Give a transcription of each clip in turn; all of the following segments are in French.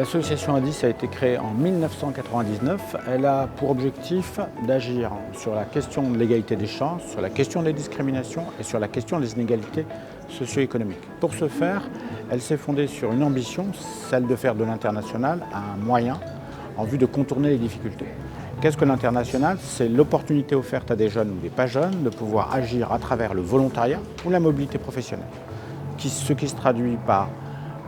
L'association ADIS a été créée en 1999. Elle a pour objectif d'agir sur la question de l'égalité des chances, sur la question des discriminations et sur la question des inégalités socio-économiques. Pour ce faire, elle s'est fondée sur une ambition, celle de faire de l'international un moyen en vue de contourner les difficultés. Qu'est-ce que l'international? C'est l'opportunité offerte à des jeunes ou des pas jeunes de pouvoir agir à travers le volontariat ou la mobilité professionnelle, ce qui se traduit par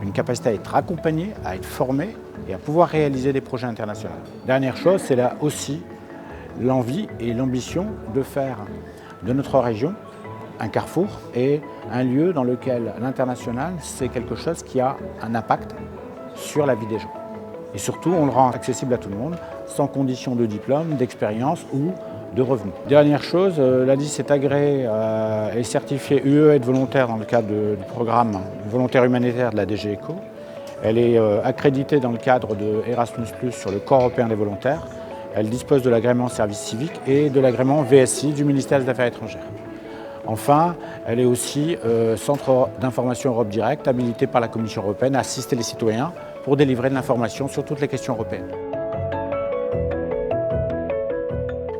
une capacité à être accompagné, à être formé et à pouvoir réaliser des projets internationaux. Dernière chose, c'est là aussi l'envie et l'ambition de faire de notre région un carrefour et un lieu dans lequel l'international, c'est quelque chose qui a un impact sur la vie des gens. Et surtout, on le rend accessible à tout le monde, sans condition de diplôme, d'expérience ou de revenus. Dernière chose, l'ADIS est agréé et certifié UE Aide volontaire dans le cadre du programme volontaire humanitaire de la DG ECO. Elle est accréditée dans le cadre de Erasmus+ sur le corps européen des volontaires. Elle dispose de l'agrément service civique et de l'agrément VSI du ministère des Affaires étrangères. Enfin, elle est aussi centre d'information Europe Direct, habilité par la Commission européenne à assister les citoyens pour délivrer de l'information sur toutes les questions européennes.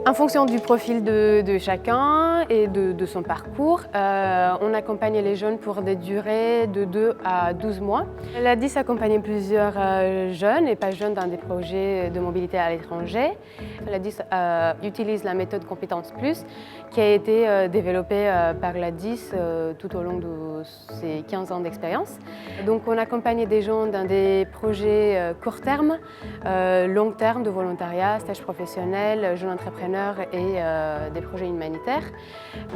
En fonction du profil de chacun et de son parcours, on accompagne les jeunes pour des durées de 2 à 12 mois. L'ADIS accompagne plusieurs jeunes et pas jeunes dans des projets de mobilité à l'étranger. L'ADIS utilise la méthode Compétences Plus qui a été développée par l'ADIS tout au long de ses 15 ans d'expérience. Donc on accompagne des gens dans des projets court terme, long terme de volontariat, stage professionnel, jeunes entrepreneurs et des projets humanitaires.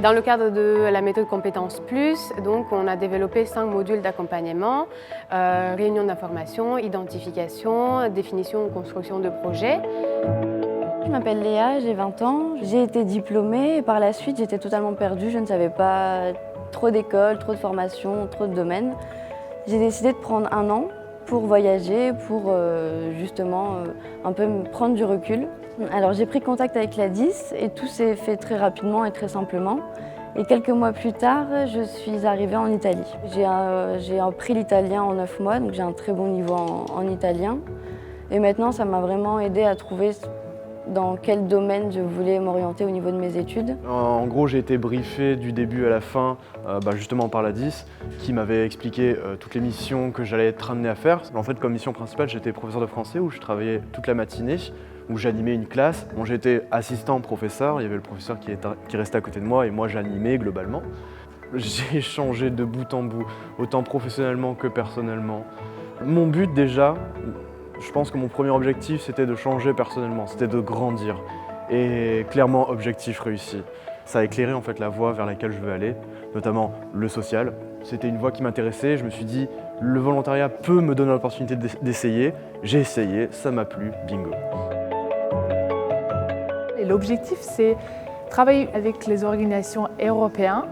Dans le cadre de la méthode Compétences Plus, donc, on a développé 5 modules d'accompagnement, réunion d'information, identification, définition ou construction de projets. Je m'appelle Léa, j'ai 20 ans, j'ai été diplômée et par la suite j'étais totalement perdue, je ne savais pas trop d'écoles, trop de formations, trop de domaines. J'ai décidé de prendre un an pour voyager, pour justement un peu me prendre du recul. Alors j'ai pris contact avec l'ADIS et tout s'est fait très rapidement et très simplement. Et quelques mois plus tard, je suis arrivée en Italie. J'ai appris l'italien en 9 mois, donc j'ai un très bon niveau en italien. Et maintenant, ça m'a vraiment aidée à trouver dans quel domaine je voulais m'orienter au niveau de mes études. En gros, j'ai été briefé du début à la fin, justement par l'ADIS, qui m'avait expliqué toutes les missions que j'allais être amené à faire. En fait, comme mission principale, j'étais professeur de français où je travaillais toute la matinée, où j'animais une classe. Bon, j'étais assistant professeur, il y avait le professeur qui restait à côté de moi et moi j'animais globalement. J'ai changé de bout en bout, autant professionnellement que personnellement. Mon but déjà, je pense que mon premier objectif c'était de changer personnellement, c'était de grandir. Et clairement, objectif réussi. Ça a éclairé en fait la voie vers laquelle je veux aller, notamment le social. C'était une voie qui m'intéressait, je me suis dit le volontariat peut me donner l'opportunité d'essayer. J'ai essayé, ça m'a plu, bingo. L'objectif, c'est travailler avec les organisations européennes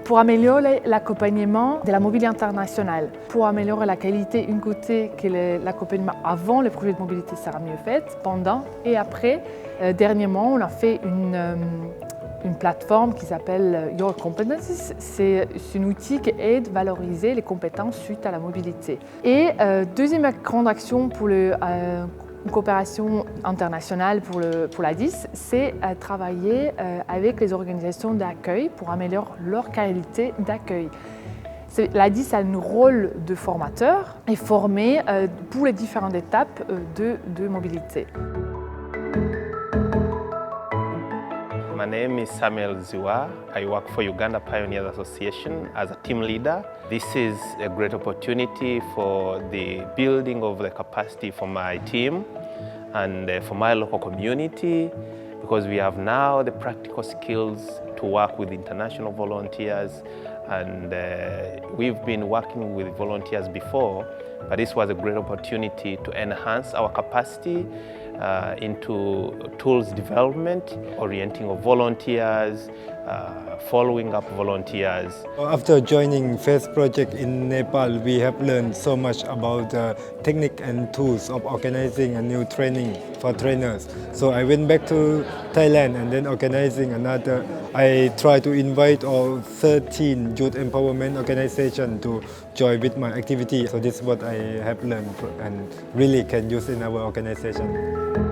pour améliorer l'accompagnement de la mobilité internationale, pour améliorer la qualité, une côté que l'accompagnement avant le projet de mobilité sera mieux fait, pendant et après. Dernièrement, on a fait une plateforme qui s'appelle Your Competencies. C'est un outil qui aide à valoriser les compétences suite à la mobilité. Et deuxième grande action pour une coopération internationale pour l'ADIS, c'est travailler avec les organisations d'accueil pour améliorer leur qualité d'accueil. L'ADIS a un rôle de formateur et former pour les différentes étapes de mobilité. My name is Samuel Ziwa. I work for Uganda Pioneers Association as a team leader. This is a great opportunity for the building of the capacity for my team and for my local community, because we have now the practical skills to work with international volunteers, and we've been working with volunteers before, but this was a great opportunity to enhance our capacity into tools development, orienting of volunteers, following up volunteers. After joining FACE project in Nepal, we have learned so much about the technique and tools of organizing a new training for trainers. So I went back to Thailand and then organizing another. I try to invite all 13 youth empowerment organizations to join with my activity. So this is what I have learned and really can use in our organization.